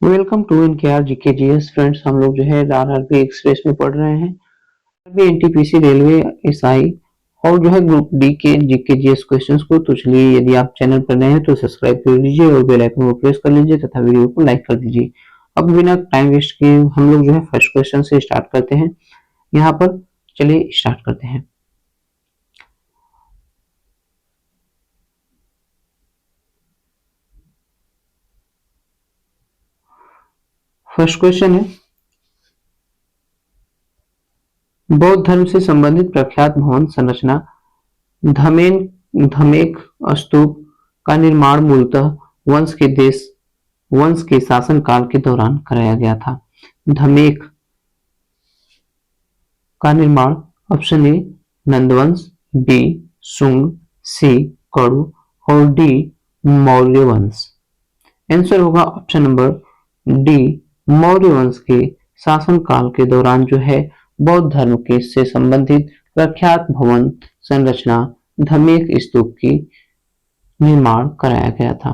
Welcome to INKR GK GS friends. हम लोग जो है आरआरबी एक्सप्रेस में पढ़ रहे हैं। अभी एनटीपीसी रेलवे एसआई और जो है ग्रुप डी के जीके जीएस क्वेश्चंस को। तो चलिए, यदि आप चैनल पर नए हैं तो सब्सक्राइब कर लीजिए और बेल आइकन को प्रेस कर लीजिए तथा वीडियो को लाइक कर दीजिए। अब बिना टाइम वेस्ट किए हम लोग जो है फर्स्ट क्वेश्चन से स्टार्ट करते हैं। यहाँ पर चलिए स्टार्ट करते हैं। फर्स्ट क्वेश्चन है, बौद्ध धर्म से संबंधित प्रख्यात भवन संरचना धमेन धमेक स्तूप का निर्माण मूलतः वंश के शासन काल के दौरान कराया गया था। धमेक का निर्माण ऑप्शन ए नंदवंश, बी सुंग, सी कड़ु और डी मौर्य वंश। आंसर होगा ऑप्शन नंबर डी मौर्य वंश के शासन काल के दौरान जो है बौद्ध धर्म के से संबंधित प्रख्यात भवन संरचना धमेक स्तूप की निर्माण कराया गया था।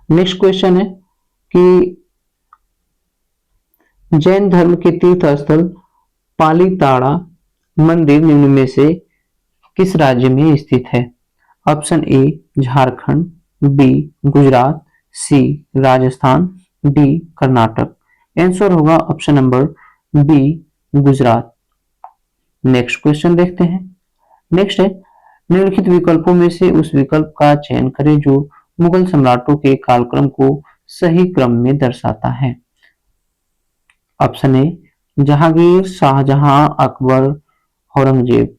नेक्स्ट क्वेश्चन है कि जैन धर्म के तीर्थ स्थल पालीताड़ा मंदिर निम्न में से किस राज्य में स्थित है? Option A Jharkhand, B Gujarat, C Rajasthan, D Karnataka. Answer होगा option number B Gujarat. Next question देखते हैं। नेक्स्ट है, निम्नलिखित विकल्पों में से उस विकल्प का चयन करें जो मुगल सम्राटों के कालक्रम को सही क्रम में दर्शाता है। Option A Jahangir, Shahjahan, Akbar, Aurangzeb.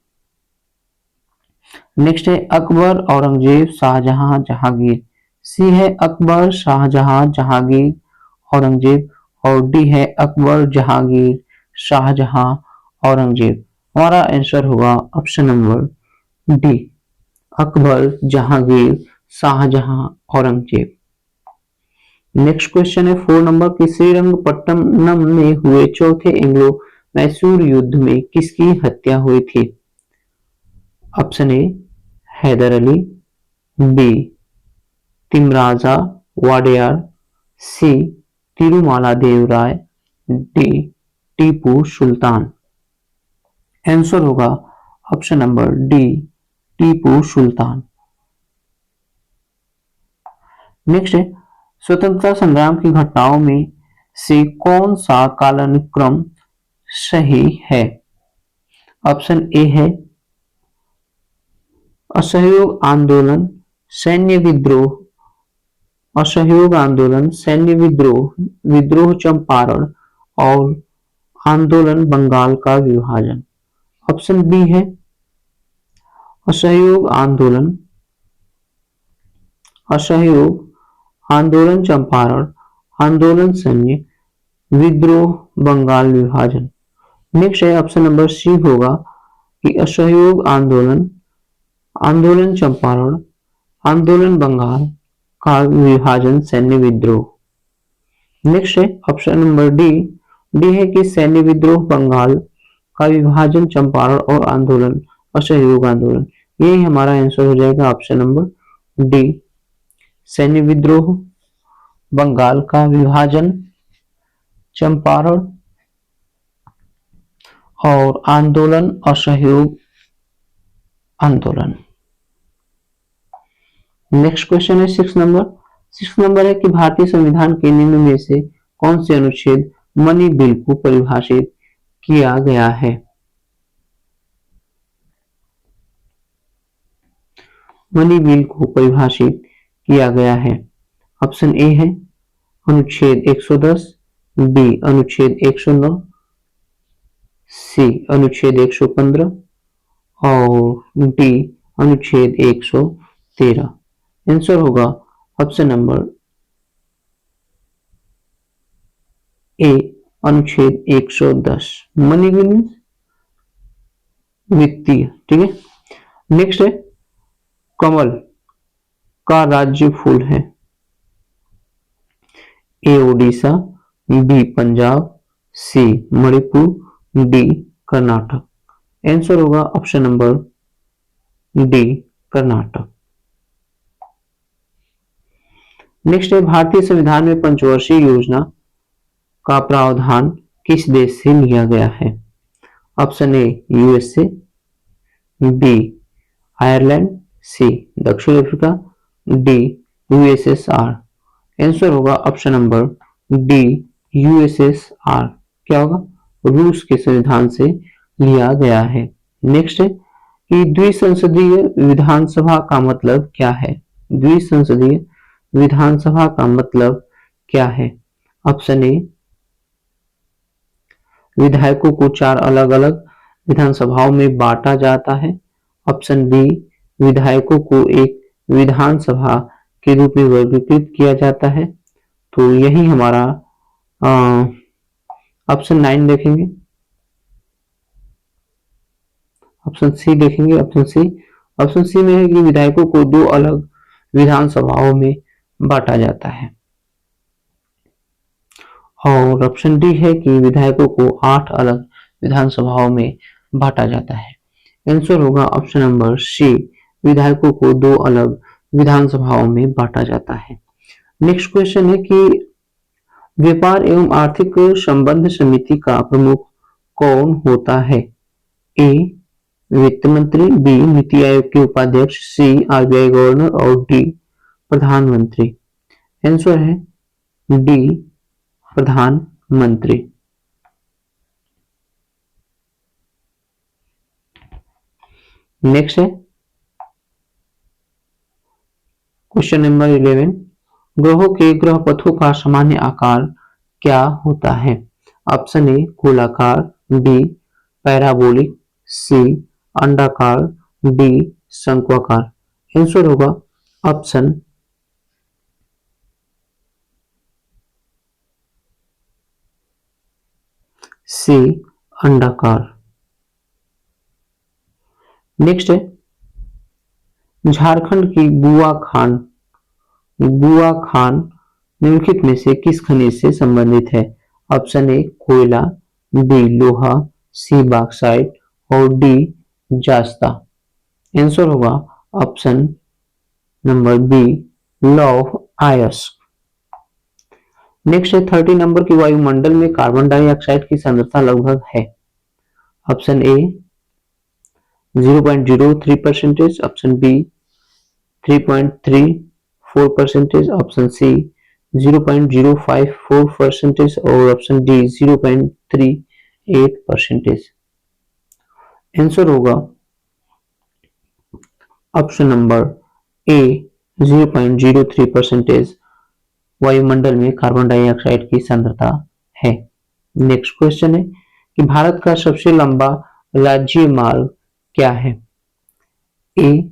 Next है अकबर, औरंगजेब, शाहजहां, जहांगीर। सी है अकबर, शाहजहां, जहांगीर, औरंगजेब और डी है अकबर, जहांगीर, शाहजहां, औरंगजेब। हमारा आंसर होगा option number D Akbar, Jahangir, Shahjahan, Aurangzeb. Next question है 4 नंबर की श्रीरंगपट्टनम में हुए चौथे एंग्लो मैसूर युद्ध में किसकी हत्या हुई थी? Option A Haidar Ali, B Timmaraja Wadiyar, C Tirumala Devaraya, D Tipu Sultan. Answer होगा option number D Tipu Sultan. Next है, स्वतंत्रता संग्राम की घटनाओं में से कौन सा कालानुक्रम सही है? ऑप्शन ए है असहयोग आंदोलन, सैन्य विद्रोह, असहयोग आंदोलन, सैन्य विद्रोह, विद्रोह चंपारण और आंदोलन बंगाल का विभाजन। ऑप्शन बी है असहयोग आंदोलन, असहयोग आंदोलन चंपारण, आंदोलन सैन्य, विद्रोह बंगाल विभाजन। नेक्स्ट है ऑप्शन नंबर सी होगा कि असहयोग आंदोलन, आंदोलन चंपारण, आंदोलन बंगाल का विभाजन, सैन्य विद्रोह। नेक्स्ट है ऑप्शन नंबर डी, डी है कि सैन्य विद्रोह बंगाल का विभाजन, चंपारण और आंदोलन असहयोग आंदोलन। यही हमारा आंसर हो जाएगा ऑप्शन नंबर डी सैन्य विद्रोह बंगाल का विभाजन, चंपारण और आंदोलन असहयोग आंदोलन। नेक्स्ट क्वेश्चन है 6 नंबर। 6 नंबर है कि भारतीय संविधान के निम्न में से कौन से अनुच्छेद मनी बिल को परिभाषित किया गया है? मनी बिल को परिभाषित किया गया है। ऑप्शन ए है अनुच्छेद 110, बी अनुच्छेद 109, सी अनुच्छेद 115 और डी अनुच्छेद 113। आंसर होगा ऑप्शन नंबर ए अनुच्छेद 110। मनी बिल वित्तीय, ठीक है। नेक्स्ट है कमल का राज्य फूल है? ए ओडिशा, बी पंजाब, सी मणिपुर, डी कर्नाटक। आंसर होगा option number D Karnataka. Next है भारतीय संविधान में पंचवर्षीय योजना का प्रावधान किस देश से लिया गया है? Option A USA, B Ireland, C दक्षिण अफ्रीका, डी यूएसएसआर। आंसर होगा ऑप्शन नंबर डी यूएसएसआर। क्या होगा? रूस के संविधान से लिया गया है। नेक्स्ट है कि द्विसंसदीय विधानसभा का मतलब क्या है? द्विसंसदीय विधानसभा का मतलब क्या है? ऑप्शन ए विधायकों को 4 अलग अलग विधानसभाओं में बांटा जाता है। ऑप्शन बी विधायकों को एक विधानसभा के रूप में वर्गीकृत किया जाता है। तो यही हमारा ऑप्शन 9 देखेंगे, ऑप्शन सी देखेंगे। ऑप्शन सी में है कि विधायकों को 2 अलग विधानसभाओं में बांटा जाता है। और ऑप्शन डी है कि विधायकों को 8 अलग विधानसभाओं में बांटा जाता है। आंसर होगा ऑप्शन नंबर सी, विधायकों को 2 अलग विधानसभाओं में बांटा जाता है। नेक्स्ट क्वेश्चन है कि व्यापार एवं आर्थिक संबंध समिति का प्रमुख कौन होता है? ए वित्त मंत्री, बी नीति आयोग के उपाध्यक्ष, सी आरबीआई गवर्नर और डी प्रधानमंत्री। आंसर है डी प्रधानमंत्री। नेक्स्ट है क्वेश्चन नंबर 11, ग्रहों के ग्रहपथों का सामान्य आकार क्या होता है? ऑप्शन ए गोलाकार, बी पैराबोलिक, सी अंडाकार, डी शंक्वाकार। आंसर होगा ऑप्शन सी अंडाकार। नेक्स्ट है झारखंड की बुआ खान निम्नलिखित में से किस खनिज से संबंधित है? ऑप्शन ए कोयला, बी लोहा, सी बॉक्साइट और डी जास्ता। आंसर होगा ऑप्शन नंबर बी लौह अयस्क। नेक्स्ट है 30 नंबर की वायुमंडल में कार्बन डाइऑक्साइड की सांद्रता लगभग है। Option A 0.03%, option B 3.34%, option C 0.054% और ऑप्शन डी 0.38%। आंसर होगा ऑप्शन नंबर ए 0.03% वायुमंडल में कार्बन डाइऑक्साइड की सांद्रता है। नेक्स्ट क्वेश्चन है कि भारत का सबसे लंबा राज्य मार्ग क्या है? ए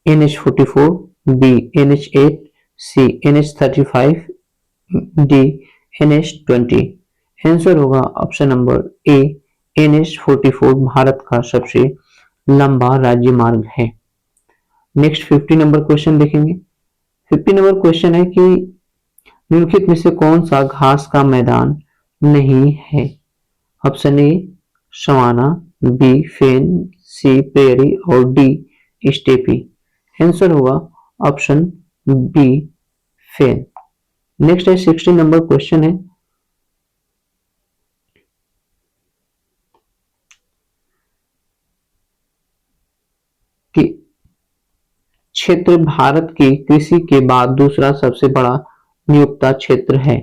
NH44, बी NH8, सी NH35, डी NH20। आंसर होगा ऑप्शन नंबर ए NH44 भारत का सबसे लंबा राज्य मार्ग है। नेक्स्ट 50 नंबर क्वेश्चन देखेंगे। 50 नंबर क्वेश्चन है कि निम्नलिखित में से कौन सा घास का मैदान नहीं है? Option A savanna, B fen, C prairie और डी स्टेपी। आंसर होगा ऑप्शन बी फेन। नेक्स्ट है 60 नंबर क्वेश्चन है कि क्षेत्र भारत की कृषि के बाद दूसरा सबसे बड़ा नियोक्ता क्षेत्र है।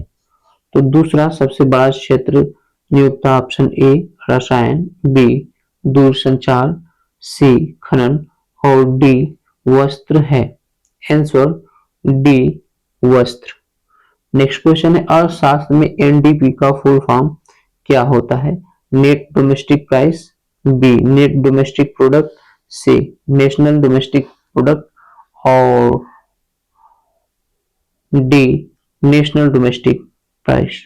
तो दूसरा सबसे बड़ा क्षेत्र नियोक्ता ऑप्शन ए रसायन, बी दूरसंचार, सी खनन और डी वस्त्र है। आंसर डी वस्त्र। नेक्स्ट क्वेश्चन है अर्थशास्त्र में एनडीपी का फुल फॉर्म क्या होता है? Net domestic price, B net domestic product, C national domestic product और D national domestic price.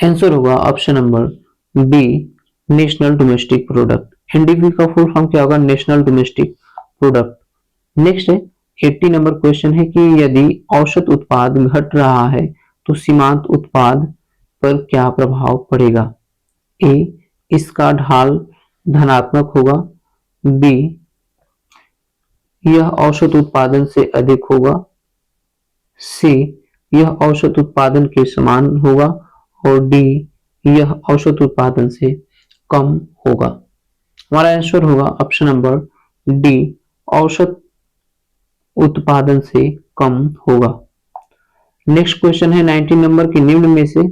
Answer होगा option number B national domestic product. NDP का फुल फॉर्म क्या होगा? National domestic product. नेक्स्ट है 80 number question है कि यदि औसत उत्पाद घट रहा है तो सीमांत उत्पाद पर क्या प्रभाव पड़ेगा? ए इसका ढाल धनात्मक होगा, बी यह औसत उत्पादन से अधिक होगा। सी, यह औसत उत्पादन के समान होगा। और डी, यह औसत उत्पादन से कम होगा। हमारा आंसर होगा ऑप्शन नंबर डी, औसत उत्पादन से कम होगा। नेक्स्ट क्वेश्चन है 19 नंबर की, निम्न में से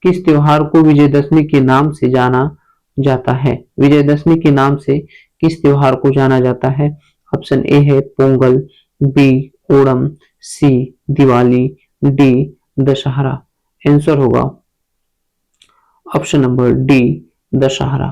किस त्योहार को विजयदशमी के नाम से जाना जाता है? विजयदशमी के नाम से किस त्योहार को जाना जाता है? ऑप्शन ए है पोंगल, बी ओणम, सी दिवाली, डी दशहरा। आंसर होगा option number D, Dussehra.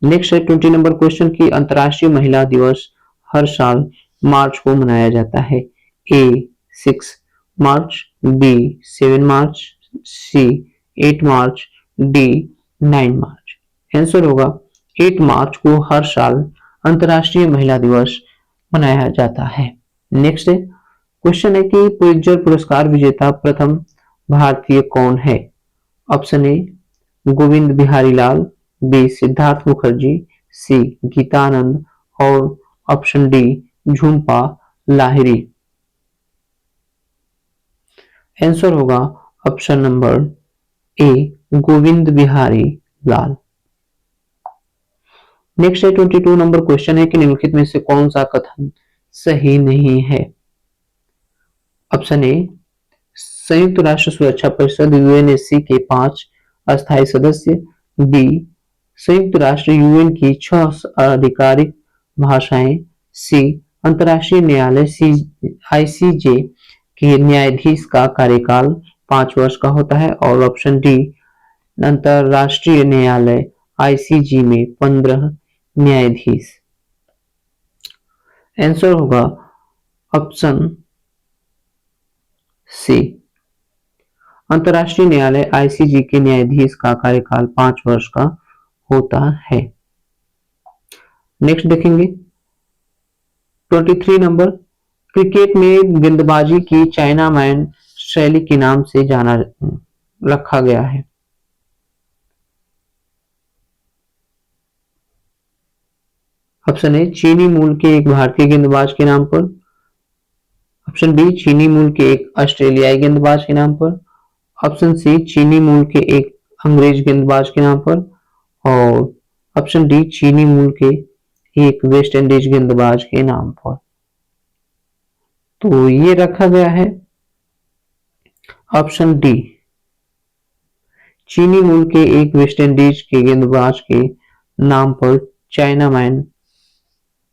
Next है 20 नंबर क्वेश्चन की, अंतर्राष्ट्रीय महिला दिवस हर साल मार्च को मनाया जाता है। ए 6 मार्च, बी 7 मार्च, सी 8 मार्च, डी 9 मार्च। आंसर होगा 8 मार्च को हर साल अंतर्राष्ट्रीय महिला दिवस मनाया जाता है। नेक्स्ट क्वेश्चन है कि पुलित्जर पुरस्कार विजेता प्रथम भारतीय कौन है? Option A Gobind Behari Lal, B Siddhartha Mukherjee, C Gitanand और option D Jhumpa Lahiri. Answer होगा option number A Gobind Behari Lal. Next है 22 नंबर क्वेश्चन है कि निम्नलिखित में से कौन सा कथन सही नहीं है? ऑप्शन ए संयुक्त राष्ट्र सुरक्षा परिषद यूएनएससी के 5 अस्थायी सदस्य, बी संयुक्त राष्ट्र यूएन की 6 आधिकारिक भाषाएं, सी अंतर्राष्ट्रीय न्यायालय आईसीजे के न्यायाधीश का कार्यकाल 5 वर्ष का होता है और ऑप्शन डी अंतर्राष्ट्रीय न्यायालय आईसीजे में 15 न्यायाधीश। आंसर होगा ऑप्शन सी, अंतर्राष्ट्रीय न्यायालय आईसीजे के न्यायाधीश का कार्यकाल 5 वर्ष का होता है। नेक्स्ट देखेंगे 23 नंबर, क्रिकेट में गेंदबाजी की चाइना मैन शैली के नाम से जाना रखा गया है। ऑप्शन ए चीनी मूल के एक भारतीय गेंदबाज के नाम पर, ऑप्शन बी चीनी मूल के एक ऑस्ट्रेलियाई गेंदबाज के नाम पर, ऑप्शन सी चीनी मूल के एक अंग्रेज गेंदबाज के नाम पर और ऑप्शन डी चीनी मूल के एक वेस्ट इंडीज गेंदबाज के नाम पर। तो ये रखा गया है ऑप्शन डी, चीनी मूल के एक वेस्ट इंडीज के गेंदबाज के नाम पर चाइना मैन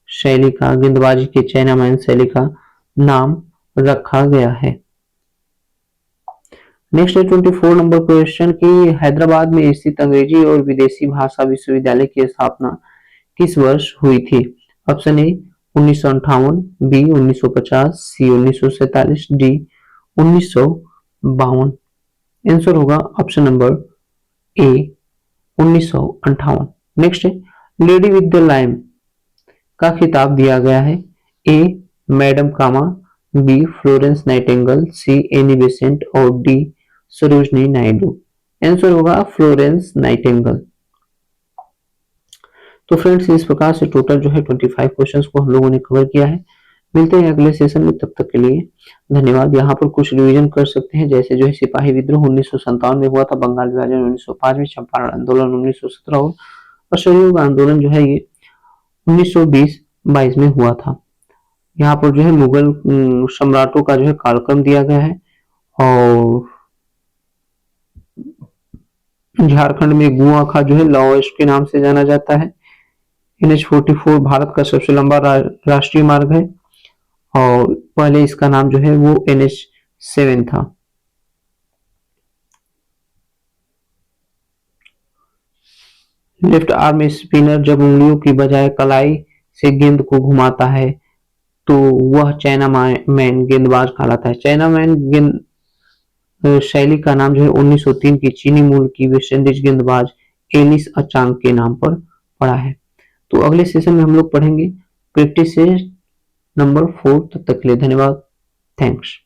शैली का, गेंदबाजी के चाइना मैन शैली का नाम रखा गया है। नेक्स्ट है 24 नंबर क्वेश्चन की, हैदराबाद में स्थित अंग्रेजी और विदेशी भाषा विश्वविद्यालय की स्थापना किस वर्ष हुई थी? Option A 1958, B 1950, C 1947, D 1952। Answer होगा ऑप्शन नंबर ए 1958। नेक्स्ट है लेडी विद द लैम का खिताब दिया गया है। A madam Cama, B Florence Nightingale, C Annie Besant और डी सरोजनी नायडू। आंसर होगा फ्लोरेंस नाइटिंगेल। तो फ्रेंड्स इस प्रकार से टोटल जो है 25 क्वेश्चंस को हम लोगों ने कवर किया है। मिलते हैं अगले सेशन में, तब तक के लिए धन्यवाद। यहाँ पर कुछ रिवीजन कर सकते हैं, जैसे जो है सिपाही विद्रोह 1957 में हुआ था, बंगाल विभाजन 1905 में, चंपारण आंदोलन 1917 और असहयोग आंदोलन जो है ये 1920-22 में हुआ था। यहाँ पर जो है मुगल सम्राटों का जो है कालक्रम दिया गया है और झारखंड में गुआखा जो है लॉएस्ट के नाम से जाना जाता है। NH-44 भारत का सबसे लंबा राष्ट्रीय मार्ग है और पहले इसका नाम जो है वो NH-7 था। लेफ्ट आर्म स्पिनर जब उंगलियों की बजाय कलाई से गेंद को घुमाता है तो वह चाइना मैन गेंदबाज कहलाता है। चाइना मैन गेंद शैली का नाम जो है 1903 की चीनी मूल की वेस्ट इंडीज गेंदबाज एलिस अचांग के नाम पर पड़ा है। तो अगले सेशन में हम लोग पढ़ेंगे प्रैक्टिस नंबर 4। तब तक के लिए धन्यवाद, थैंक्स।